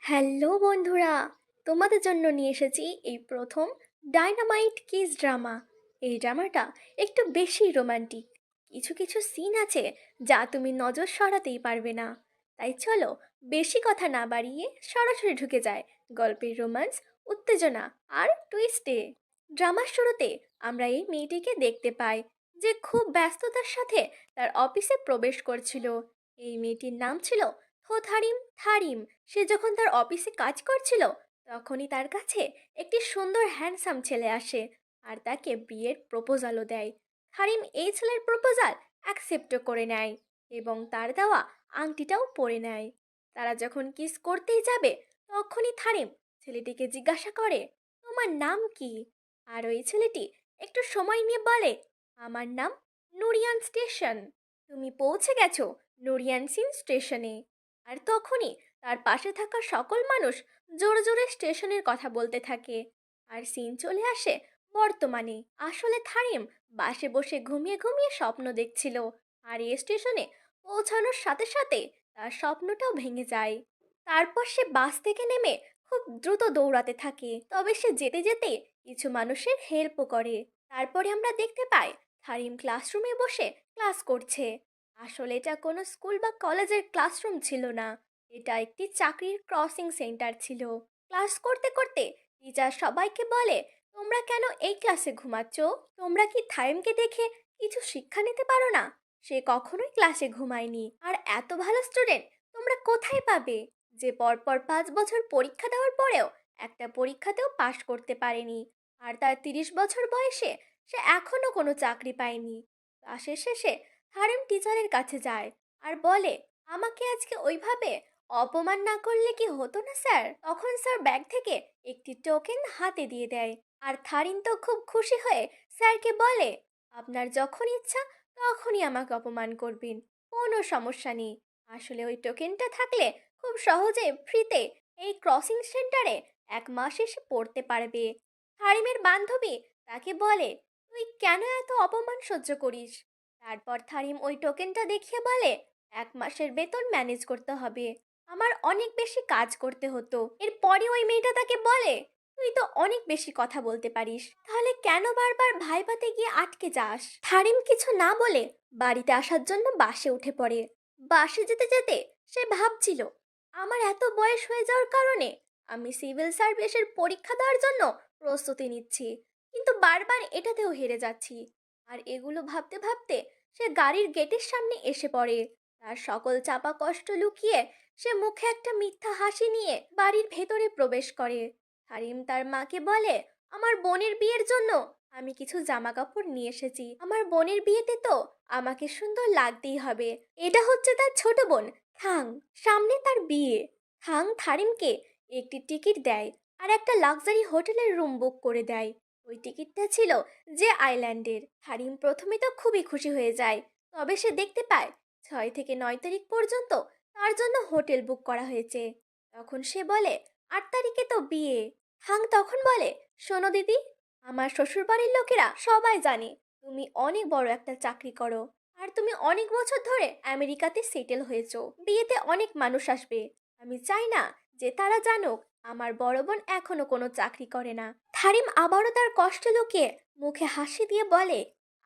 Hello বন্ধুরা, তোমাদের জন্য নিয়ে এসেছি এই প্রথম ডাইনামাইট কিস ড্রামা। এই ড্রামাটা একটু বেশি রোমান্টিক। কিছু কিছু সিন আছে যা তুমি নজর সরাতেই পারবে না। তাই চলো, বেশি কথা না বাড়িয়ে সরাসরি ঢুকে যায় গল্পের রোম্যান্স, উত্তেজনা আর টুইস্টে। ড্রামার শুরুতে আমরা এই মেয়েটিকে দেখতে পাই যে খুব ব্যস্ততার সাথে তার অফিসে প্রবেশ করছিল। এই মেয়েটির নাম ছিল থোথারিম থারিম। সে যখন তার অফিসে কাজ করছিল, তখনই তার কাছে একটি সুন্দর হ্যান্ডসাম ছেলে আসে আর তাকে বিয়ের প্রপোজালও দেয়। হারিম এই ছেলের প্রপোজাল অ্যাকসেপ্টও করে নেয় এবং তার দেওয়া আংটিটাও পরে নেয়। তারা যখন কিস করতেই যাবে, তখনই থারিম ছেলেটিকে জিজ্ঞাসা করে, তোমার নাম কি? আর ওই ছেলেটি একটু সময় নিয়ে বলে, আমার নাম নুরিয়ান স্টেশন। তুমি পৌঁছে গেছো নুরিয়ান সিন স্টেশনে। আর তখনই তার পাশে থাকা সকল মানুষ জোরে জোরে স্টেশনের কথা বলতে থাকে। আর সিন চলে আসে বর্তমানে। আসলে থারিম বাসে বসে ঘুমিয়ে ঘুমিয়ে স্বপ্ন দেখছিল, আর এই স্টেশনে পৌঁছানোর সাথে সাথে তার স্বপ্নটাও ভেঙে যায়। তারপর সে বাস থেকে নেমে খুব দ্রুত দৌড়াতে থাকে, তবে সে যেতে যেতে কিছু মানুষের হেল্পও করে। তারপরে আমরা দেখতে পাই থারিম ক্লাসরুমে বসে ক্লাস করছে। আসলে এটা কোনো স্কুল বা কলেজের ক্লাসরুম ছিল না, এটা একটি চাকরির ক্রসিং সেন্টার ছিল। ক্লাস করতে করতে টিচার সবাইকে বলে, তোমরা কেন এই ক্লাসে ঘুমাচ্ছ? তোমরা কি থাইমকে দেখে কিছু শিক্ষা নিতে পারো না? সে কখনোই ক্লাসে ঘুমায়নি। আর এত ভালো স্টুডেন্ট তোমরা কোথায় পাবে, যে পরপর 5 বছর পরীক্ষা দেওয়ার পরেও একটা পরীক্ষাতেও পাশ করতে পারেনি? আর তার 30 বছর বয়সে সে এখনো কোনো চাকরি পায়নি। ক্লাসের শেষে হারেম টিচারের কাছে যায় আর বলে, আমাকে আজকে ওইভাবে অপমান না করলে কি হতো না স্যার? তখন স্যার ব্যাগ থেকে একটি টোকেন হাতে দিয়ে দেয়। আর থারিন তো খুব খুশি হয়ে স্যারকে বলে, আপনার যখন ইচ্ছা তখনই আমাকে অপমান করবেন, কোনো সমস্যা নেই। আসলে ওই টোকেনটা থাকলে খুব সহজে ফ্রিতে এই ক্রসিং সেন্টারে 1 মাস এসে পড়তে পারবে। থারিমের বান্ধবী তাকে বলে, তুই কেন এত অপমান সহ্য করিস? তারপর থারিম ওই টোকেনটা দেখিয়ে বলে, 1 মাসের বেতন ম্যানেজ করতে হবে, আমার অনেক বেশি কাজ করতে হতো। এরপরে ওই মেয়েটা তাকে বলে, তুই তো অনেক বেশি কথা বলতে পারিস, তাহলে কেন বারবার ভাইভাতে গিয়ে আটকে যাস? থারিম কিছু না বলে বাড়িতে আসার জন্য বাসে উঠে পড়ে। বাসে যেতে যেতে সে ভাবছিল, আমার এত বয়স হয়ে যাওয়ার কারণে আমি সিভিল সার্ভিসের পরীক্ষা দেওয়ার জন্য প্রস্তুতি নিচ্ছি, কিন্তু বারবার এটাতেও হেরে যাচ্ছি। আর এগুলো ভাবতে ভাবতে সে গাড়ির গেটের সামনে এসে পড়ে। তার সকল চাপা কষ্ট লুকিয়ে সে মুখে একটা মিথ্যা হাসি নিয়ে বাড়ির ভেতরে প্রবেশ করে। হারিম তার মাকে বলে, আমার বোনের বিয়ের জন্য আমি কিছু জামা কাপড় নিয়ে এসেছি। আমার বোনের বিয়েতে তো আমাকে সুন্দর লাগতেই হবে। এটা হচ্ছে তার ছোট বোন থাং, সামনে তার বিয়ে। থাং থারিমকে একটি টিকিট দেয় আর একটা লাক্সারি হোটেলের রুম বুক করে দেয়। ওই টিকিটটা ছিল যে আইল্যান্ডের। হারিম প্রথমে তো খুবই খুশি হয়ে যায়, তবে সে দেখতে পায় 6 থেকে 9 তারিখ পর্যন্ত তার জন্য হোটেল বুক করা হয়েছে। তখন সে বলে, 8 তারিখে তো বিয়ে। হাং তখন বলে, শোনো দিদি, আমার শ্বশুরবাড়ির লোকেরা সবাই জানে তুমি অনেক বড় একটা চাকরি করো, আর তুমি অনেক বছর ধরে আমেরিকাতে সেটেল হয়েছো। বিয়েতে অনেক মানুষ আসবে, আমি চাই না যে তারা জানুক আমার বড় বোন এখনো কোনো চাকরি করে না। থারিম আবারও তার কষ্ট লুকিয়ে মুখে হাসি দিয়ে বলে,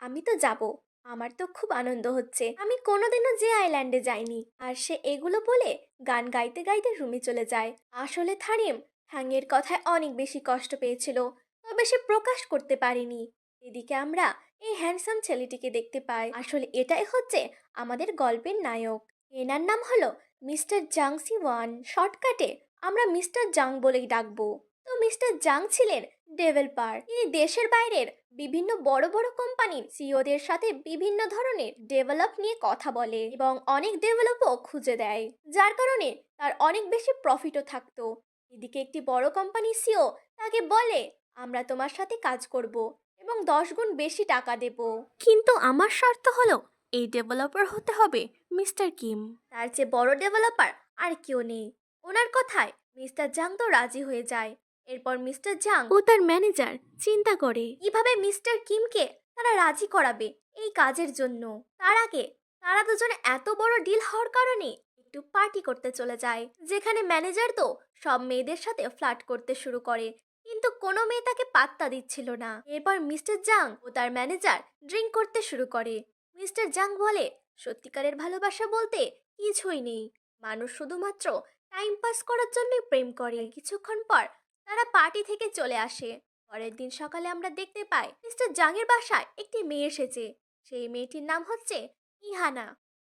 আমি তো যাব, আমার তো খুব আনন্দ হচ্ছে, আমি কোনোদিনও যে আইল্যান্ডে যাইনি। আর সে এগুলো বলে গান গাইতে গাইতে রুমে চলে যায়। আসলে থারিম হ্যাংয়ের কথায় অনেক বেশি কষ্ট পেয়েছিল, তবে সে প্রকাশ করতে পারেনি। এদিকে আমরা এই হ্যান্ডসাম ছেলেটিকে দেখতে পাই। আসলে এটাই হচ্ছে আমাদের গল্পের নায়ক। এনার নাম হলো মিস্টার জাং সি ওয়ান, শর্টকাটে আমরা মিস্টার জাং বলেই ডাকবো। তো মিস্টার জাং ছিলেন ডেভেলপার। তিনি দেশের বাইরের বিভিন্ন বড় বড় কোম্পানির সিইওদের সাথে বিভিন্ন ধরনের ডেভেলপ নিয়ে কথা বলে এবং অনেক ডেভেলপও খুঁজে দেয়, যার কারণে তার অনেক বেশি প্রফিটও থাকতো। এদিকে একটি বড় কোম্পানির সিইও তাকে বলে, আমরা তোমার সাথে কাজ করব এবং 10 গুণ বেশি টাকা দেব, কিন্তু আমার শর্ত হলো এই ডেভেলপার হতে হবে মিস্টার কিম। তার চেয়ে বড় ডেভেলপার আর কেউ নেই। ওনার কথায় মিস্টার জাং তো রাজি হয়ে যায়। এরপর মিস্টার জাং ও তার ম্যানেজার চিন্তা করে কিভাবে মিস্টার কিমকে তারা রাজি করাবে এই কাজের জন্য। তার আগে তারা দুজনে এত বড় ডিল হওয়ার কারণে একটু একটু পার্টি করতে চলে যায়, যেখানে ম্যানেজার তো সব মেয়েদের সাথে ফ্লার্ট করতে শুরু করে, কিন্তু কোনো মেয়ে তাকে পাত্তা দিচ্ছিল না। এরপর মিস্টার জাং ও তার ম্যানেজার ড্রিঙ্ক করতে শুরু করে। মিস্টার জাং বলে, সত্যিকারের ভালোবাসা বলতে কিছুই নেই, মানুষ শুধুমাত্র টাইম পাস করার জন্যই প্রেম করে। কিছুক্ষণ পর তারা পার্টি থেকে চলে আসে। পরের দিন সকালে আমরা দেখতে পাই মিস্টার জাংয়ের বাসায় একটি মেয়ে এসেছে। সেই মেয়েটির নাম হচ্ছে ইহানা।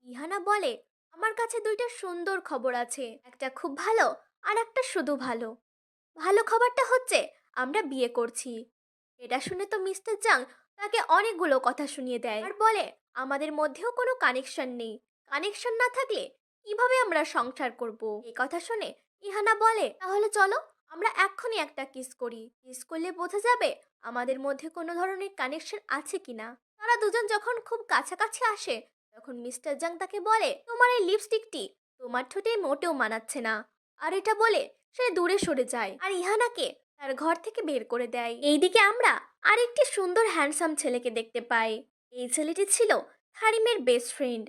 ইহানা বলে, আমার কাছে দুইটা সুন্দর খবর আছে, একটা খুব ভালো আর একটা শুধু ভালো। ভালো খবরটা হচ্ছে আমরা বিয়ে করছি। এটা শুনে তো মিস্টার জাং তাকে অনেকগুলো কথা শুনিয়ে দেয় আর বলে, আমাদের মধ্যেও কোনো কানেকশন নেই, কানেকশন না থাকলে কিভাবে আমরা সংসার করব। এই কথা শুনে ইহানা বলে, তাহলে চলো আমরা এক্ষুনি একটা কিস করি, কিস করলে বোঝা যাবে আমাদের মধ্যে কোনো ধরনের কানেকশন আছে কিনা। তারা দুজন যখন খুব কাছাকাছি আসে তখন মিস্টার জাং তাকে বলে, তোমার এই লিপস্টিকটি তোমার ঠোঁটে মোটেও মানাচ্ছে না। আর এটা বলে সে দূরে সরে যায় আর ইহানাকে তার ঘর থেকে বের করে দেয়। এইদিকে আমরা আরেকটি সুন্দর হ্যান্ডসাম ছেলেকে দেখতে পাই। এই ছেলেটি ছিল থারিমের বেস্ট ফ্রেন্ড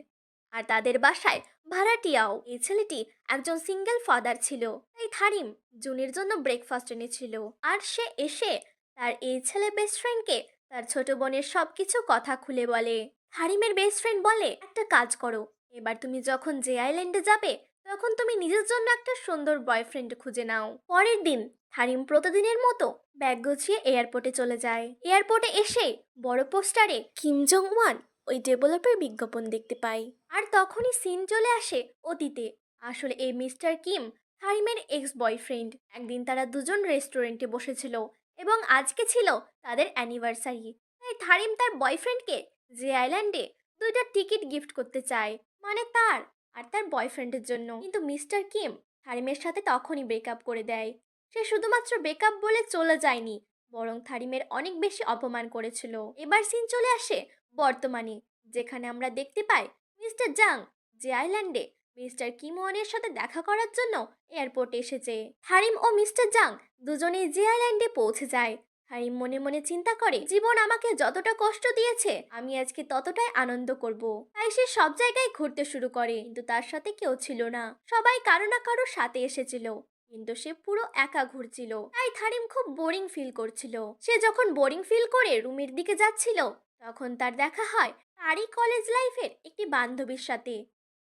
আর তাদের বাসায় ভাড়াটিয়াও। এই ছেলেটি একজন সিঙ্গেল ফাদার ছিল, তাই থারিম জুনির জন্য ব্রেকফাস্ট এনেছিল। আর সে এসে তার এই ছেলে বেস্ট ফ্রেন্ডকে তার ছোট বোনের সবকিছু কথা খুলে বলে। থারিমের বেস্ট ফ্রেন্ড বলে, একটা কাজ করো, এবার তুমি যখন যে আইল্যান্ডে যাবে তখন তুমি নিজের জন্য একটা সুন্দর বয়ফ্রেন্ড খুঁজে নাও। পরের দিন থারিম প্রতিদিনের মতো ব্যাগ গুছিয়ে এয়ারপোর্টে চলে যায়। এয়ারপোর্টে এসে বড় পোস্টারে কিম জং ওয়ান ওই ডেভেলপের বিজ্ঞাপন দেখতে পাই। আর তখনই সিন চলে আসে অতীতে। আসলে এই মিস্টার কিম থারিমের এক্স বয়ফ্রেন্ড। একদিন তারা দুজন রেস্টুরেন্টে বসেছিল এবং আজকে ছিল তাদের অ্যানিভার্সারি। তাই থারিম তার বয়ফ্রেন্ডকে যে আইল্যান্ডে দুইটা টিকিট গিফট করতে চায়, মানে তার আর তার বয়ফ্রেন্ডের জন্য। কিন্তু মিস্টার কিম থারিমের সাথে তখনই ব্রেকআপ করে দেয়। সে শুধুমাত্র ব্রেকআপ বলে চলে যায়নি, বরং থারিমের অনেক বেশি অপমান করেছিল। এবার সিন চলে আসে বর্তমানে, যেখানে আমরা দেখতে পাই মিস্টার জাং যে আইল্যান্ডে মিস্টার কিমওয়ানের সাথে দেখা করার জন্য এয়ারপোর্টে এসেছে। থারিম ও মিস্টার জাং দুজনেই যে আইল্যান্ডে পৌঁছে যায়। হারিম মনে মনে চিন্তা করে, জীবন আমাকে যতটা কষ্ট দিয়েছে আমি আজকে ততটাই আনন্দ করব। তাই সে সব জায়গায় ঘুরতে শুরু করে, কিন্তু তার সাথে কেউ ছিল না। সবাই কারো না কারো সাথে এসেছিল, কিন্তু সে পুরো একা ঘুরছিল। তাই থারিম খুব বোরিং ফিল করছিল। সে যখন বোরিং ফিল করে রুমের দিকে যাচ্ছিল তখন তার দেখা হয় তারই কলেজ লাইফের একটি বান্ধবীর সাথে।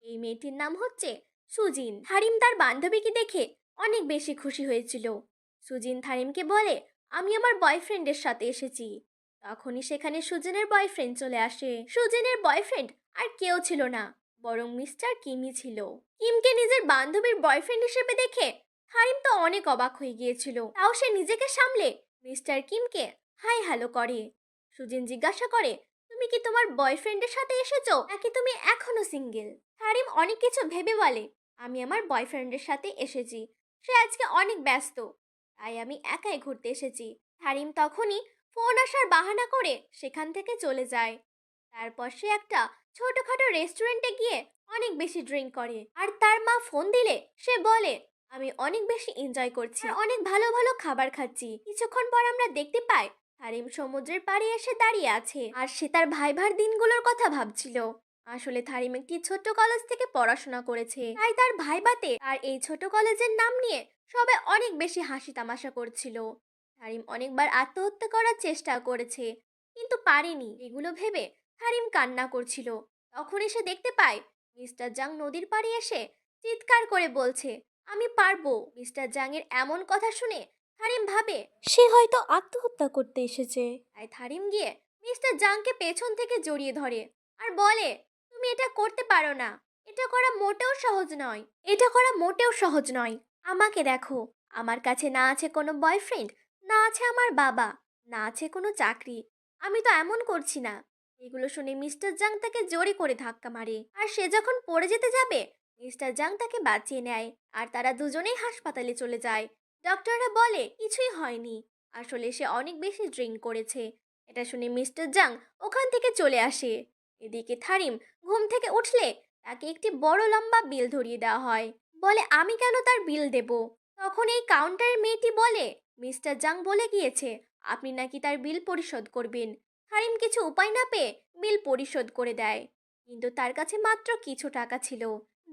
এই মেয়েটির নাম হচ্ছে সুজিন। থারিম তার বান্ধবীকে দেখে অনেক বেশি খুশি হয়েছিল। সুজিন থারিমকে বলে, আমি আমার বয়ফ্রেন্ডের সাথে এসেছি। তখনই সেখানে সুজিনের বয়ফ্রেন্ড চলে আসে। সুজিনের বয়ফ্রেন্ড আর কেউ ছিল না, বরং মিস্টার কিমই ছিল। কিমকে নিজের বান্ধবীর বয়ফ্রেন্ড হিসেবে দেখে থারিম তো অনেক অবাক হয়ে গিয়েছিল। তাও সে নিজেকে সামলে মিস্টার কিমকে হাই হ্যালো করে। সুজিন জিজ্ঞাসা করে, তুমি কি তোমার বয়ফ্রেন্ডের সাথে এসেছো নাকি তুমি এখনো সিঙ্গেল? থারিম অনেক কিছু ভেবে বলে, আমি আমার বয়ফ্রেন্ডের সাথে এসেছি, সে আজকে অনেক ব্যস্ত, তাই আমি একাই ঘুরতে এসেছি। হারিম তখনই ফোন আসার বাহানা করে সেখান থেকে চলে যায়। তারপর সে একটা ছোটখাটো রেস্টুরেন্টে গিয়ে অনেক বেশি ড্রিঙ্ক করে। আর তার মা ফোন দিলে সে বলে, আমি অনেক বেশি এনজয় করছি আর অনেক ভালো ভালো খাবার খাচ্ছি। কিছুক্ষণ পর আমরা দেখতে পাই হারিম সমুদ্রের পাড়ে এসে দাঁড়িয়ে আছে আর সে তার ভাইভার দিনগুলোর কথা ভাবছিল। আসলে থারিম একটি ছোট্ট কলেজ থেকে পড়াশোনা করেছে, তাই তার ভাইবাতে আর এই ছোট কলেজের নাম নিয়ে সবাই অনেক বেশি হাসি তামাশা করছিল। থারিম অনেকবার আত্মহত্যা করার চেষ্টা করেছে, কিন্তু পারেনি। এগুলো ভেবে থারিম কান্না করছিল। তখন এসে দেখতে পায় মিস্টার জাং নদীর পাড়ে এসে চিৎকার করে বলছে, আমি পারবো। মিস্টার জাং এর এমন কথা শুনে থারিম ভাবে সে হয়তো আত্মহত্যা করতে এসেছে। তাই থারিম গিয়ে মিস্টার জাংকে পেছন থেকে জড়িয়ে ধরে আর বলে, তুমি এটা করতে পারো না, এটা করা মোটেও সহজ নয়, এটা করা মোটেও সহজ নয়। আমাকে দেখো, আমার কাছে না আছে কোনো বয়ফ্রেন্ড, না আছে আমার বাবা, না আছে কোনো চাকরি, আমি তো এমন করছি না। এগুলো শুনে মিস্টার জাং তাকে জোরে করে ধাক্কা মারে আর সে যখন পড়ে যেতে যাবে মিস্টার জাং তাকে বাঁচিয়ে নেয় আর তারা দুজনেই হাসপাতালে চলে যায়। ডক্টররা বলে কিছুই হয়নি, আসলে সে অনেক বেশি ড্রিঙ্ক করেছে। এটা শুনে মিস্টার জাং ওখান থেকে চলে আসে। এদিকে থারিম ঘুম থেকে উঠলে তাকে একটি বড় লম্বা বিল ধরিয়ে দেওয়া হয়। বলে, আমি কেন তার বিল দেব? তখন এই কাউন্টারের মেয়েটি বলে, মিস্টার জাং বলে গিয়েছে আপনি নাকি তার বিল পরিশোধ করবেন। হারিম কিছু উপায় না পেয়ে বিল পরিশোধ করে দেয়, কিন্তু তার কাছে মাত্র কিছু টাকা ছিল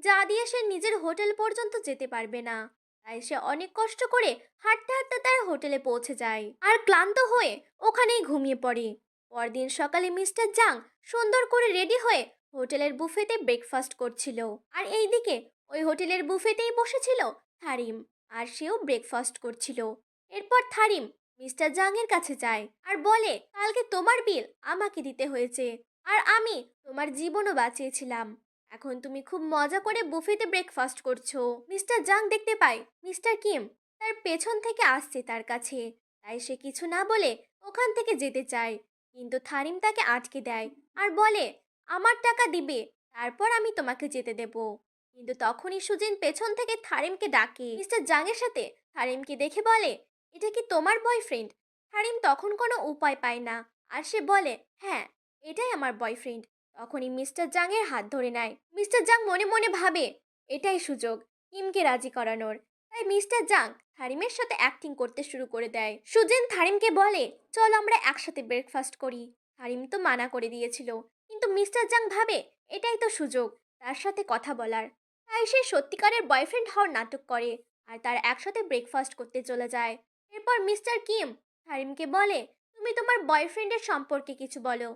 যা দিয়ে সে নিজের হোটেল পর্যন্ত যেতে পারবে না। তাই সে অনেক কষ্ট করে হাঁটতে হাঁটতে তার হোটেলে পৌঁছে যায় আর ক্লান্ত হয়ে ওখানেই ঘুমিয়ে পড়ে। পরদিন সকালে মিস্টার জাং সুন্দর করে রেডি হয়ে হোটেলের বুফেতে ব্রেকফাস্ট করছিল। আর এইদিকে ওই হোটেলের বুফেতেই বসেছিল থারিম, আর সেও ব্রেকফাস্ট করছিল। এরপর থারিম মিস্টার জাং এর কাছে যায় আর বলে, কালকে তোমার বিল আমাকে দিতে হয়েছে, আর আমি তোমার জীবনও বাঁচিয়েছিলাম। এখন তুমি খুব মজা করে বুফেতে ব্রেকফাস্ট করছো। মিস্টার জাং দেখতে পায় মিস্টার কিম তার পেছন থেকে আসছে তার কাছে। তাই সে কিছু না বলে ওখান থেকে যেতে চায়, কিন্তু থারিম তাকে আটকে দেয় আর বলে, আমার টাকা দিবে, তারপর আমি তোমাকে যেতে দেব। কিন্তু তখনই সুজিন পেছন থেকে থারিমকে ডাকে। মিস্টার জাং এর সাথে থারিমকে দেখে বলে, এটা কি তোমার বয়ফ্রেন্ড? থারিম তখন কোনো উপায় পায় না, আর সে বলে, হ্যাঁ, এটাই আমার বয়ফ্রেন্ড। তখনই মিস্টার জাং এর হাত ধরে নেয়। মিস্টার জাং মনে মনে ভাবে, এটাই সুযোগ কিমকে রাজি করানোর। তাই মিস্টার জাং থারিমের সাথে অ্যাক্টিং করতে শুরু করে দেয়। সুজেন থারিমকে বলে, চল আমরা একসাথে ব্রেকফাস্ট করি। থারিম তো মানা করে দিয়েছিল, কিন্তু মিস্টার জাং ভাবে এটাই তো সুযোগ তার সাথে কথা বলার। তাই সে সত্যিকারের বয়ফ্রেন্ড হওয়ার নাটক করে আর তার একসাথে ব্রেকফাস্ট করতে চলে যায়। এরপর মিস্টার কিম থারিমকে বলে, তুমি তোমার বয়ফ্রেন্ডের সম্পর্কে কিছু বলো।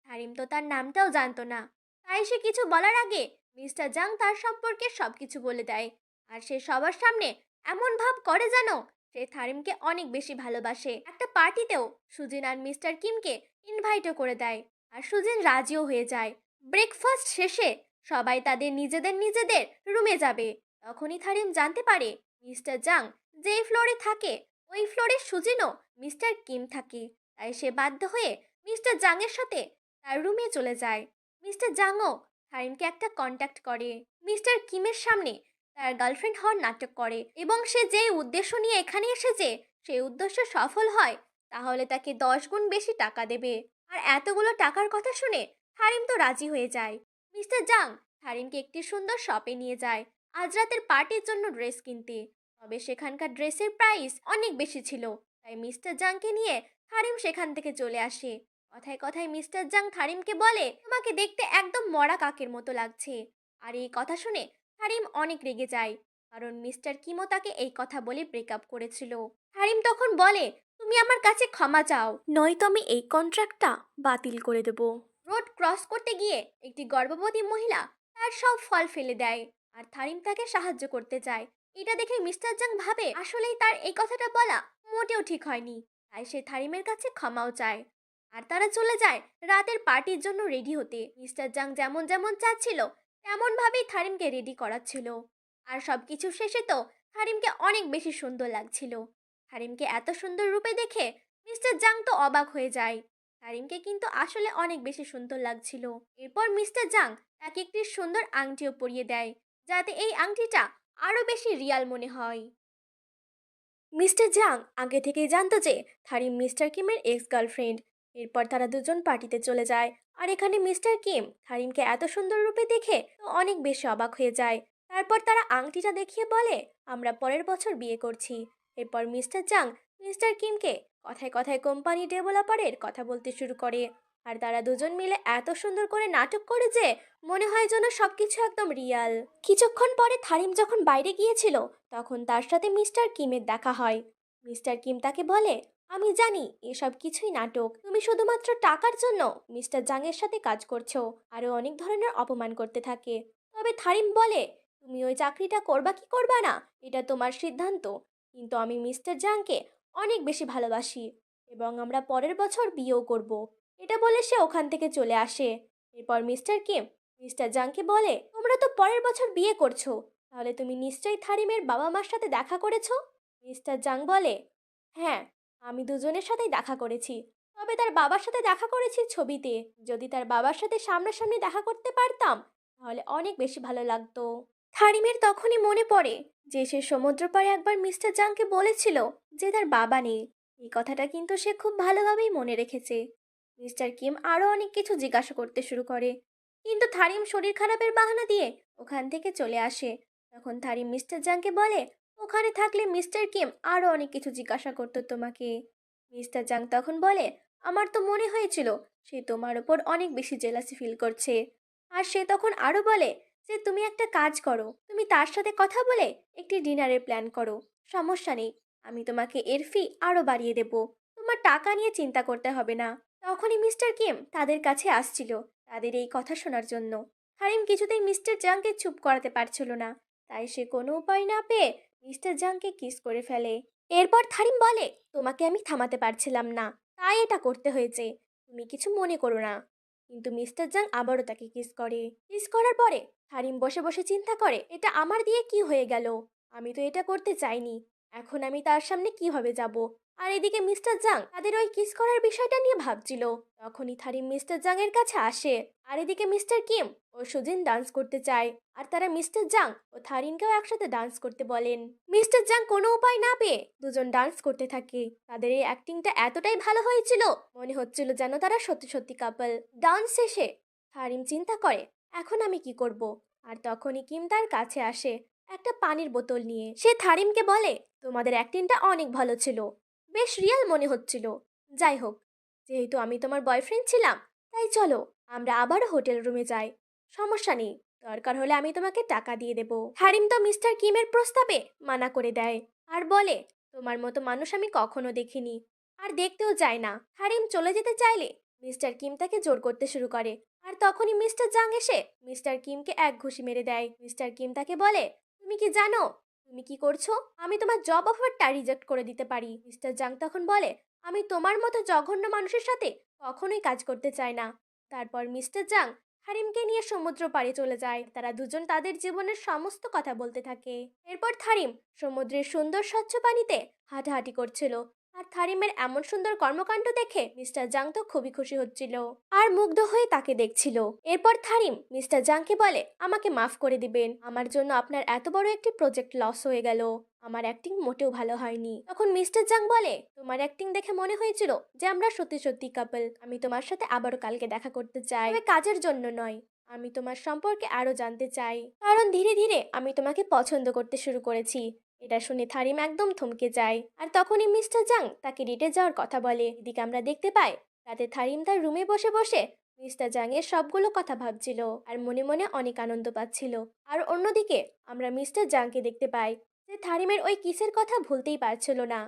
থারিম তো তার নামটাও জানতো না। তাই সে কিছু বলার আগে মিস্টার জাং তার সম্পর্কে সবকিছু বলে দেয়। আর সে সবার সামনে এমন ভাব করে যেন সে থারিমকে অনেক বেশি ভালোবাসে। একটা পার্টিতেও সুজিন আর মিস্টার কিমকে ইনভাইটও করে দেয়, আর সুজিন রাজিও হয়ে যায়। ব্রেকফাস্ট শেষে সবাই তাদের নিজেদের নিজেদের রুমে যাবে। তখনই থারিম জানতে পারে মিস্টার জাং যেই ফ্লোরে থাকে ওই ফ্লোরে সুজিনও মিস্টার কিম থাকে। তাই সে বাধ্য হয়ে মিস্টার জাং এর সাথে তার রুমে চলে যায়। মিস্টার জাংও থারিমকে একটা কন্ট্যাক্ট করে মিস্টার কিমের সামনে তার গার্লফ্রেন্ড হওয়ার নাটক করে, এবং সে যেই উদ্দেশ্য নিয়ে এখানে এসেছে সেই উদ্দেশ্য সফল হয় তাহলে তাকে 10 গুণ বেশি টাকা দেবে। আর এতগুলো টাকার কথা শুনে থারিম তো রাজি হয়ে যায়। মিস্টার জাং থারিমকে একটি সুন্দর শপে নিয়ে যায় আজ রাতের পার্টির জন্য ড্রেস কিনতে। তবে সেখানকার ড্রেসের প্রাইস অনেক বেশি ছিল, তাই মিস্টার জাংকে নিয়ে থারিম সেখান থেকে চলে আসে। কথায় কথায় মিস্টার জাং থারিমকে বলে, তোমাকে দেখতে একদম মরা কাকের মতো লাগছে। আর এই কথা শুনে থারিম অনেক রেগে যায়, কারণ মিস্টার কিমো তাকে এই কথা বলে ব্রেকআপ করেছিল। থারিম তখন বলে, তুমি আমার কাছে ক্ষমা চাও, নয়তো আমি এই কন্ট্রাক্টটা বাতিল করে দেব। রোড ক্রস করতে গিয়ে একটি গর্ভবতী মহিলা তার সব ফল ফেলে দেয়, আর থারিম তাকে সাহায্য করতে চায়। এটা দেখে মিস্টার জাং ভাবে আসলেই তার এই কথাটা বলা মোটেও ঠিক হয়নি। তাই সে থারিমের কাছে ক্ষমাও চায়, আর তারা চলে যায় রাতের পার্টির জন্য রেডি হতে। মিস্টার জাং যেমন যেমন চাচ্ছিল তেমন ভাবেই থারিমকে রেডি করাচ্ছিল। আর সবকিছু শেষে তো থারিমকে অনেক বেশি সুন্দর লাগছিল। থারিমকে এত সুন্দর রূপে দেখে মিস্টার জাং তো অবাক হয়ে যায়। থারিমকে কিন্তু আসলে অনেক বেশি সুন্দর লাগছিল। এরপর মিস্টার জাং তাকে একটি সুন্দর আংটিও পরিয়ে দেয়, যাতে এই আংটিটা আরো বেশি রিয়াল মনে হয়। মিস্টার জাং আগে থেকেই জানতো যে থারিম মিস্টার কিমের এক্স গার্লফ্রেন্ড। এরপর তারা দুজন পার্টিতে চলে যায়, আর এখানে মিস্টার কিম থারিমকে এত সুন্দর রূপে দেখে তো অনেক বেশি অবাক হয়ে যায়। তারপর তারা আংটিটা দেখিয়ে বলে, আমরা পরের বছর বিয়ে করছি। এরপর মিস্টার জাং মিস্টার কিমকে কথায় কথায় কোম্পানি ডেভেলপারের কথা বলতে শুরু করে। আর তারা দুজন মিলে এত সুন্দর করে নাটক করে যে মনে হয় যেন সবকিছু একদম রিয়াল। কিছুক্ষণ পরে থারিম যখন বাইরে গিয়েছিল তখন তার সাথে মিস্টার কিমের দেখা হয়। মিস্টার কিম তাকে বলে, আমি জানি এসব কিছুই নাটক, তুমি শুধুমাত্র টাকার জন্য মিস্টার জাংয়ের সাথে কাজ করছো। আরও অনেক ধরনের অপমান করতে থাকে। তবে থারিম বলে, তুমি ওই চাকরিটা করবা কি করবা না এটা তোমার সিদ্ধান্ত, কিন্তু আমি মিস্টার জাংকে অনেক বেশি ভালোবাসি, এবং আমরা পরের বছর বিয়েও করব। এটা বলে সে ওখান থেকে চলে আসে। এরপর মিস্টার কিম মিস্টার জাংকে বলে, তোমরা তো পরের বছর বিয়ে করছো, তাহলে তুমি নিশ্চয়ই থারিমের বাবা মার সাথে দেখা করেছো। মিস্টার জাং বলে, হ্যাঁ, আমি দুজনের সাথেই দেখা করেছি, তবে তার বাবার সাথে দেখা করেছি ছবিতে। যদি তার বাবার সাথে সামনাসামনি দেখা করতে পারতাম তাহলে অনেক বেশি ভালো লাগতো। থারিমের তখনই মনে পড়ে যে সে সমুদ্র পাড়ে একবার মিস্টার জাংকে বলেছিল যে তার বাবা নেই। এই কথাটা কিন্তু সে খুব ভালোভাবেই মনে রেখেছে। মিস্টার কিম আরও অনেক কিছু জিজ্ঞাসা করতে শুরু করে, কিন্তু থারিম শরীর খারাপের বাহানা দিয়ে ওখান থেকে চলে আসে। তখন থারিম মিস্টার জাংকে বলে, ওখানে থাকলে মিস্টার কিম আরও অনেক কিছু জিজ্ঞাসা করতো তোমাকে। মিস্টার জাং তখন বলে, আমার তো মনে হয়েছিল সে তোমার ওপর অনেক বেশি জেলাসি ফিল করছে। আর সে তখন আরও বলে যে তুমি একটা কাজ করো, তুমি তার সাথে কথা বলে একটি ডিনারের প্ল্যান করো। সমস্যা নেই, আমি তোমাকে এর ফি আরো বাড়িয়ে দেব। তোমার টাকা নিয়ে চিন্তা করতে হবে না। তখনই মিস্টার কিম তাদের কাছে আসছিল তাদের এই কথা শোনার জন্য। হারিম কিছুতেই মিস্টার জাংকে চুপ করাতে পারছিল না, তাই সে কোনো উপায় না পেয়ে মিস্টার জাংকে কিস করে ফেলে। এরপর থারিম বলে, তোমাকে আমি থামাতে পারছিলাম না, তাই এটা করতে হয়েছে, তুমি কিছু মনে করো না। কিন্তু মিস্টার জাং আবারও তাকে কিস করে। কিস করার পরে থারিম বসে বসে চিন্তা করে, এটা আমার দিয়ে কি হয়ে গেল, আমি তো এটা করতে চাইনি, এখন আমি তার সামনে কিভাবে যাব। আর এদিকে মিস্টার জাং তাদের ওই কিস করার বিষয়টা নিয়ে ভাবছিল। তখনই থারিম মিস্টার জাং এর কাছে আসে। আর এদিকে মিস্টার কিম ও সুজিন ডান্স করতে চায়, আর তারা মিস্টার জাং ও থারিনকেও একসাথে ডান্স করতে বলেন। মিস্টার জাং কোনো উপায় না পেয়ে দুজন ডান্স করতে থাকে। তাদের এই অ্যাক্টিংটা এতটাই ভালো হয়েছিল, মনে হচ্ছিল যেন তারা সত্যি সত্যি কাপল। ডান্স শেষে থারিম চিন্তা করে, এখন আমি কি করব। আর তখনই কিম তার কাছে আসে একটা পানির বোতল নিয়ে। সে থারিমকে বলে, তোমাদের অ্যাক্টিংটা অনেক ভালো ছিল, বেশ রিয়েল মনে হচ্ছিল। যাই হোক, যেহেতু আমি তোমার বয়ফ্রেন্ড ছিলাম, তাই চলো আমরা আবারও হোটেল রুমে যাই। সমস্যা নেই, দরকার হলে আমি তোমাকে টাকা দিয়ে দেব। হারিম তো মিস্টার কিমের প্রস্তাবে মানা করে দেয় আর বলে, তোমার মতো মানুষ আমি কখনো দেখিনি, আর দেখতেও চাই না। হারিম চলে যেতে চাইলে মিস্টার কিম তাকে জোর করতে শুরু করে। আর তখনই মিস্টার জাং এসে মিস্টার কিমকে এক ঘুষি মেরে দেয়। মিস্টার কিম তাকে বলে, তুমি কি জানো তুমি কি করছো? আমি তোমার জব অফারটা রিজেক্ট করে দিতে পারি। মিস্টার জাং তখন বলে, আমি তোমার মতো জঘন্য মানুষের সাথে কখনোই কাজ করতে চাই না। তারপর মিস্টার জাং থারিমকে নিয়ে সমুদ্র পাড়ে চলে যায়। তারা দুজন তাদের জীবনের সমস্ত কথা বলতে থাকে। এরপর থারিম সমুদ্রের সুন্দর স্বচ্ছ পানিতে হাঁটাহাঁটি করছিল। আর থারিমের এমন সুন্দর কর্মকাণ্ড দেখে মিস্টার জাং তো খুবই খুশি হচ্ছিল আর মুগ্ধ হয়ে তাকে দেখছিল। এরপর থারিম মিস্টার জাংকে বলে, আমাকে মাফ করে দিবেন, আমার জন্য আপনার এত বড় একটি প্রজেক্ট লস হয়ে গেল, আমার অ্যাক্টিং মোটেও ভালো হয়নি। তখন মিস্টার জাং বলে, তোমার অ্যাক্টিং দেখে মনে হয়েছিল যে আমরা সত্যি সত্যি কাপল। আমি তোমার সাথে আবারও কালকে দেখা করতে চাই, তবে কাজের জন্য নয়। আমি তোমার সম্পর্কে আরো জানতে চাই, কারণ ধীরে ধীরে আমি তোমাকে পছন্দ করতে শুরু করেছি। এটা শুনে থারিম একদম থমকে যায়। আর তখনই মিস্টার জাং তাকে ডেটে যাওয়ার কথা বলে। এদিকে আমরা দেখতে পাই রাতে থারিম তার রুমে বসে বসে মিস্টার জাং এর সবগুলো কথা ভাবছিল আর মনে মনে অনেক আনন্দ পাচ্ছিল। আর অন্যদিকে আমরা মিস্টার জাংকে দেখতে পাই যে থারিমের ওই কিসের কথা ভুলতেই পারছিল না।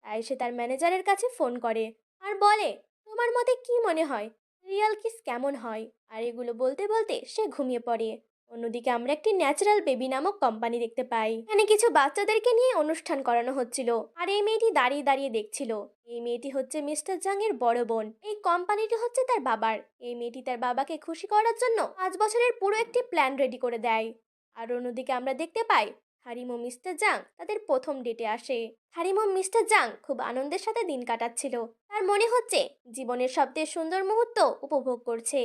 তাই সে তার ম্যানেজারের কাছে ফোন করে আর বলে, তোমার মতে কি মনে হয় রিয়েল কিস কেমন হয়? আর এগুলো বলতে বলতে সে ঘুমিয়ে পড়ে। অন্যদিকে আমরা একটি ন্যাচারাল বেবি নামক কোম্পানি দেখতে পাই। এখানে কিছু বাচ্চাদেরকে নিয়ে অনুষ্ঠান করানো হচ্ছিল আর এই মেয়েটি দাঁড়িয়ে দাঁড়িয়ে দেখছিল। এই মেয়েটি হচ্ছে মিস্টার জাং এর বড় বোন। এই কোম্পানিটি হচ্ছে তার বাবার। এই মেয়েটি তার বাবাকে খুশি করার জন্য 5 বছরের পুরো একটি প্ল্যান রেডি করে দেয়। আর অন্যদিকে আমরা দেখতে পাই হারিম ও মিস্টার জাং তাদের প্রথম ডেটে আসে। হারিম ও মিস্টার জাং খুব আনন্দের সাথে দিন কাটাচ্ছিল। তার মনে হচ্ছে জীবনের সবচেয়ে সুন্দর মুহূর্ত উপভোগ করছে।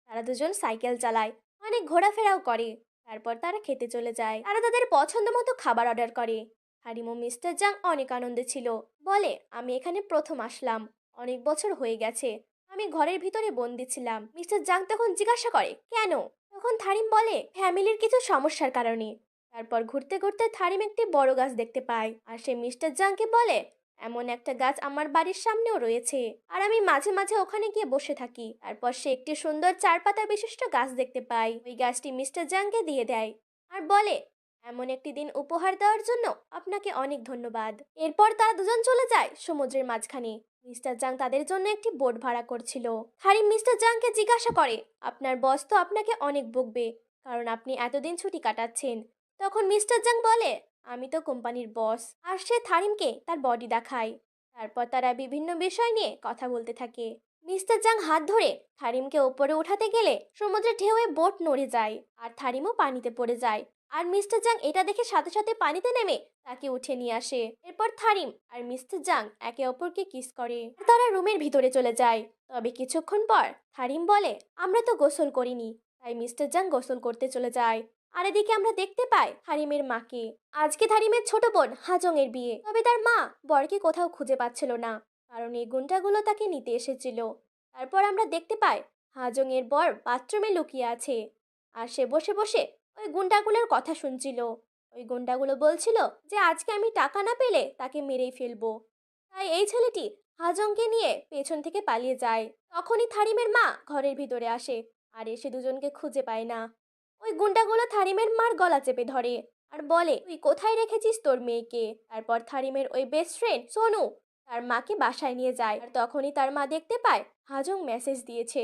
তারা দুজন সাইকেল চালায়, অনেক ঘোরাফেরাও করে। তারপর তারা খেতে চলে যায়। তারা তাদের পছন্দ মতো খাবার অর্ডার করে। হারিম ও মিস্টার জাং অনেক আনন্দে ছিল। বলে, আমি এখানে প্রথম আসলাম, অনেক বছর হয়ে গেছে, আমি ঘরের ভিতরে বন্দি ছিলাম। মিস্টার জাং তখন জিজ্ঞাসা করে, কেন? তখন থারিম বলে, ফ্যামিলির কিছু সমস্যার কারণে। তারপর ঘুরতে ঘুরতে থারিম একটি বড় গাছ দেখতে পায় আর সে মিস্টার জাংকে বলে, এমন একটা গাছ আমার বাড়ির সামনেও রয়েছে, আর আমি মাঝে মাঝে ওখানে গিয়ে বসে থাকি। তারপর সে একটি সুন্দর 4 পাতা বিশিষ্ট গাছ দেখতে পায়। ওই গাছটি মিস্টার জাংকে দিয়ে দেয় আর বলে, এমন একটি দিন উপহার দেওয়ার জন্য আপনাকে অনেক ধন্যবাদ। এরপর তারা দুজন চলে যায় সমুদ্রের মাঝখানে। মিস্টার জাং তাদের জন্য একটি বোট ভাড়া করছিল। হারিম মিস্টার জাংকে জিজ্ঞাসা করে, আপনার বস তো আপনাকে অনেক বকবে, কারণ আপনি এতদিন ছুটি কাটাচ্ছেন। তখন মিস্টার জাং বলে, আমি তো কোম্পানির বস। আর সে থারিমকে তার বডি দেখায়। তারপর তারা বিভিন্ন বিষয় নিয়ে কথা বলতে থাকে। মিস্টার জাং হাত ধরে থারিমকে ওপরে উঠাতে গেলে সমুদ্রের ঢেউয়ে বোট নড়ে যায় আর থারিমও পানিতে পড়ে যায়। আর মিস্টার জাং এটা দেখে সাথে সাথে পানিতে নেমে তাকে উঠে নিয়ে আসে। এরপর থারিম আর মিস্টার জাং একে অপরকে কিস করে আর তারা রুমের ভিতরে চলে যায়। তবে কিছুক্ষণ পর থারিম বলে, আমরা তো গোসল করিনি। তাই মিস্টার জাং গোসল করতে চলে যায়। আর এদিকে আমরা দেখতে পাই হারিমের মাকে। আজকে থারিমের ছোট বোন হাজং এর বিয়ে, তবে তার মা বরকে কোথাও খুঁজে পাচ্ছিল না, কারণ এই গুন্ডাগুলো তাকে নিতে এসেছিল। তারপর আমরা দেখতে পাই হাজং এর বর বাথরুমে লুকিয়ে আছে আর সে বসে বসে ওই গুন্ডাগুলোর কথা শুনছিল। ওই গুন্ডাগুলো বলছিল যে আজকে আমি টাকা না পেলে তাকে মেরেই ফেলবো। তাই এই ছেলেটি হাজংকে নিয়ে পেছন থেকে পালিয়ে যায়। তখনই থারিমের মা ঘরের ভিতরে আসে আর এসে দুজনকে খুঁজে পায় না। ওই গুন্ডাগুলো থারিমের মার গলা চেপে ধরে আর বলে, তুই কোথায় রেখেছিস তোর মেয়েকে? তারপর থারিমের ওই বেস্ট ফ্রেন্ড সোনু তার মাকে বাসায় নিয়ে যায়, আর তখনই তার মা দেখতে পায় হাজং মেসেজ দিয়েছে।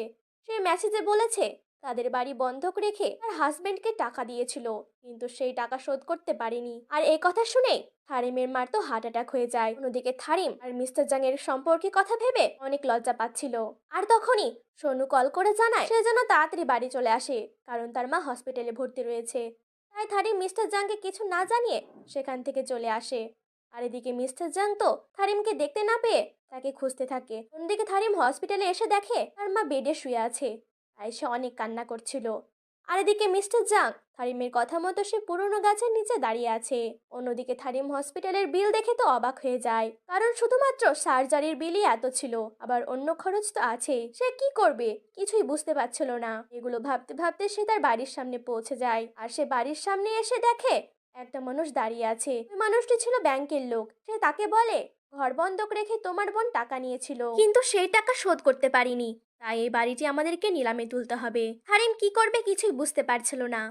সেই মেসেজে বলেছে তাদের বাড়ি বন্ধক রেখে তার হাজবেন্ডকে টাকা দিয়েছিল, কিন্তু সেই টাকা শোধ করতে পারেনি। আর এই কথা শুনে থারিমের মার তো হার্ট অ্যাটাক হয়ে যায়। অন্যদিকে থারিম আর মিস্টার জাং এর সম্পর্কে কথা ভেবে অনেক লজ্জা পাচ্ছিল। আর তখনই সোনু কল করে জানায় সে যেন তাড়াতাড়ি বাড়ি চলে আসে, কারণ তার মা হসপিটালে ভর্তি রয়েছে। তাই থারিম মিস্টার জাংকে কিছু না জানিয়ে সেখান থেকে চলে আসে। আর এদিকে মিস্টার জাং তো থারিমকে দেখতে না পেয়ে তাকে খুঁজতে থাকে। অন্যদিকে থারিম হসপিটালে এসে দেখে তার মা বেডে শুয়ে আছে, তাই সে অনেক কান্না করছিল। আর এদিকে মিস্টার জাং থারিমের কথা মতো সে পুরনো গাছের নিচে দাঁড়িয়ে আছে। অন্যদিকে থারিম হসপিটালের বিল দেখে তো অবাক হয়ে যায়, কারণ শুধুমাত্র সার্জারির বিলই এত ছিল, আবার অন্য খরচ তো আছেই। সে কি করবে কিছুই বুঝতে পারছিল না। এগুলো ভাবতে ভাবতে সে তার বাড়ির সামনে পৌঁছে যায়। আর সে বাড়ির সামনে এসে দেখে একটা মানুষ দাঁড়িয়ে আছে। ওই মানুষটি ছিল ব্যাংকের লোক। সে তাকে বলে, ঘর বন্ধক রেখে তোমার বোন টাকা নিয়েছিল, কিন্তু সেই টাকা শোধ করতে পারিনি, তাই এই বাড়িটি আমাদেরকে নিলামে তুলতে হবে। থারিম কি করবে কিছুই বুঝতে পারছিল না।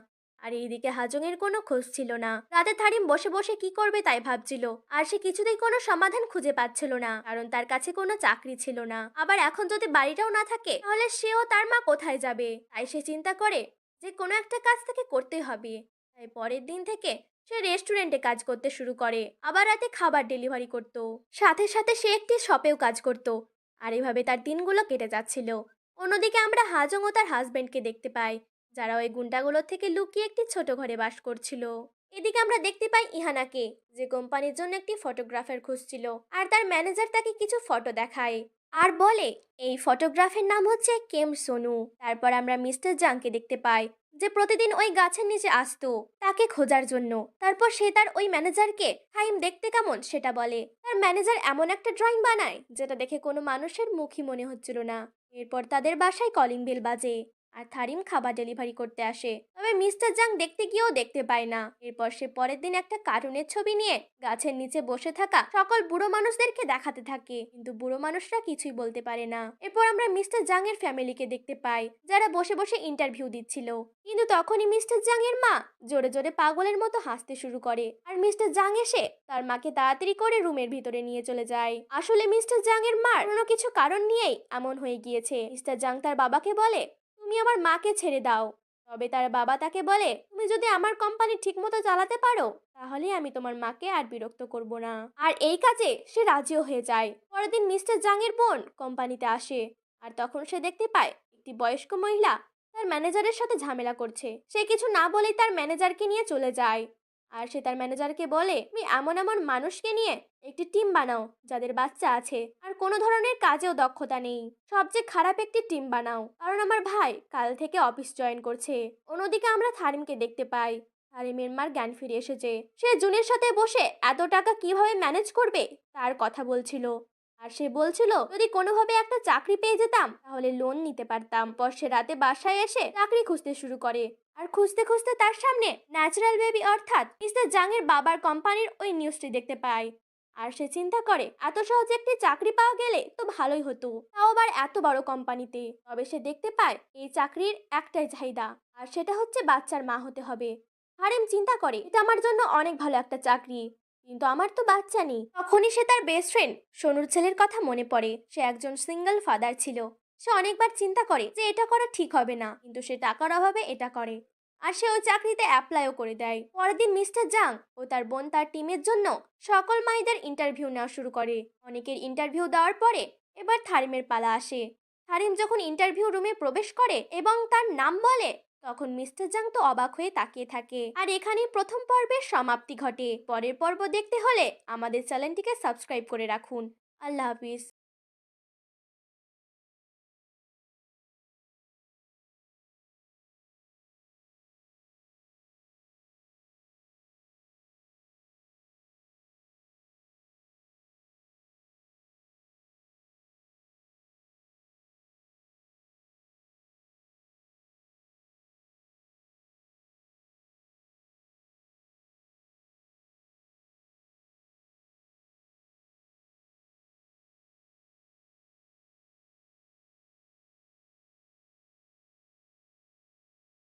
আর এইদিকে হাজং এর কোনো খোঁজ ছিল না। রাতে থারিম বসে বসে কি করবে তাই ভাবছিল, আর সে কিছুতেই কোনো সমাধান খুঁজে পাচ্ছিল না, কারণ তার কাছে কোনো চাকরি ছিল না। আবার এখন যদি বাড়িটাও না থাকে তাহলে সেও তার মা কোথায় যাবে? তাই সে চিন্তা করে যে কোনো একটা কাজ তাকে করতেই হবে। তাই পরের দিন থেকে সে রেস্টুরেন্টে কাজ করতে শুরু করে, আবার রাতে খাবার ডেলিভারি করত, সাথে সাথে সে একটি শপেও কাজ করত। আর এভাবে তার দিনগুলো কেটে যাচ্ছিল। অন্যদিকে আমরা হাজং ও তার হাজবেন্ডকে দেখতে পাই, যারা ওই গুন্ডাগুলোর থেকে লুকিয়ে একটি ছোট ঘরে বাস করছিল। এদিকে আমরা দেখতে পাই ইহানাকে, যে কোম্পানির জন্য একটি ফটোগ্রাফার খুঁজছিল, আর তার ম্যানেজার তাকে কিছু ফটো দেখায় আর বলে এই ফটোগ্রাফের নাম হচ্ছে কেম সোনু। তারপর আমরা মিস্টার জাংকে দেখতে পাই, যে প্রতিদিন ওই গাছের নিচে আসতো তাকে খোঁজার জন্য। তারপর সে তার ওই ম্যানেজারকে থাইম দেখতে কেমন সেটা বলে। তার ম্যানেজার এমন একটা ড্রয়িং বানায় যেটা দেখে কোনো মানুষের মুখই মনে হচ্ছিল না। এরপর তাদের বাসায় কলিং বেল বাজে, আর থারিম খাবার ডেলিভারি করতে আসে। তবে মিস্টার জাং দেখতে গিয়েও দেখতে পায় না। এরপর সে পরের দিন একটা কার্টুনের ছবি নিয়ে গাছের নিচে বসে থাকা সকল বুড়ো মানুষদেরকে দেখাতে থাকে, কিন্তু বুড়ো মানুষরা কিছুই বলতে পারে না। এরপর আমরা মিস্টার জাং এর ফ্যামিলিকে দেখতে পাই, যারা বসে বসে ইন্টারভিউ দিচ্ছিল। কিন্তু তখনই মিস্টার জাং এর মা জোরে জোরে পাগলের মতো হাসতে শুরু করে, আর মিস্টার জাং এসে তার মাকে তাড়াতাড়ি করে রুমের ভিতরে নিয়ে চলে যায়। আসলে মিস্টার জাং এর মার কোনো কিছু কারণ নিয়েই এমন হয়ে গিয়েছে। মিস্টার জাং তার বাবাকে বলে, তুমি আমার মাকে ছেড়ে দাও। তবে তার বাবা তাকে বলে, তুমি যদি আমার কোম্পানি ঠিকমতো চালাতে পারো তাহলে আমি তোমার মাকে আর বিরক্ত করব না। আর এই কাজে সে রাজিও হয়ে যায়। পরের দিন মিস্টার জাং এর বোন কোম্পানিতে আসে, আর তখন সে দেখতে পায় একটি বয়স্ক মহিলা তার ম্যানেজারের সাথে ঝামেলা করছে। সে কিছু না বলেই তার ম্যানেজারকে নিয়ে চলে যায়। আর সে তার ম্যানেজারকে বলে, তুমি এমন এমন মানুষকে নিয়ে একটি টিম বানাও যাদের বাচ্চা আছে আর কোনো ধরনের কাজেও দক্ষতা নেই। সবচেয়ে খারাপ একটি টিম বানাও, কারণ আমার ভাই কাল থেকে অফিস জয়েন করছে। অন্যদিকে আমরা থারিমকে দেখতে পাই। থারিমের মার জ্ঞান ফিরে এসেছে। সে জুনের সাথে বসে এত টাকা কিভাবে ম্যানেজ করবে তার কথা বলছিল। আর সে বলছিল যদি কোনোভাবে একটা চাকরি পেয়ে যেতাম তাহলে লোন নিতে পারতাম। পর সে রাতে বাসায় এসে চাকরি খুঁজতে শুরু করে, আর খুঁজতে খুঁজতে তার সামনে ন্যাচারাল বেবি অর্থাৎ মিস্টার জাং এর বাবার কোম্পানির ওই নিউজটি দেখতে পায়। আর সে চিন্তা করে এত সহজে একটি চাকরি পাওয়া গেলে তো ভালোই হতো, তাও আবার এত বড় কোম্পানিতে। তবে সে দেখতে পায় এই চাকরির একটাই চাহিদা, আর সেটা হচ্ছে বাচ্চার মা হতে হবে। হারেম চিন্তা করে এটা আমার জন্য অনেক ভালো একটা চাকরি, কিন্তু আমার তো বাচ্চা নেই। তখনই সে তার বেস্ট ফ্রেন্ড সোনুর ছেলের কথা মনে পড়ে। সে একজন সিঙ্গেল ফাদার ছিল। সে অনেকবার চিন্তা করে যে এটা করা ঠিক হবে না, কিন্তু সে টাকার অভাবে এটা করে। আর সে ওই চাকরিতে অ্যাপ্লাইও করে দেয়। পরের দিন মিস্টার জাং ও তার বোন তার টিমের জন্য সকল মাইদের ইন্টারভিউ নেওয়া শুরু করে। অনেকের ইন্টারভিউ দেওয়ার পরে এবার থারিমের পালা আসে। থারিম যখন ইন্টারভিউ রুমে প্রবেশ করে এবং তার নাম বলে, তখন মিস্টার জাং তো অবাক হয়ে তাকিয়ে থাকে। আর এখানেই প্রথম পর্বের সমাপ্তি ঘটে। পরের পর্ব দেখতে হলে আমাদের চ্যানেলটিকে সাবস্ক্রাইব করে রাখুন। আল্লাহ হাফিজ।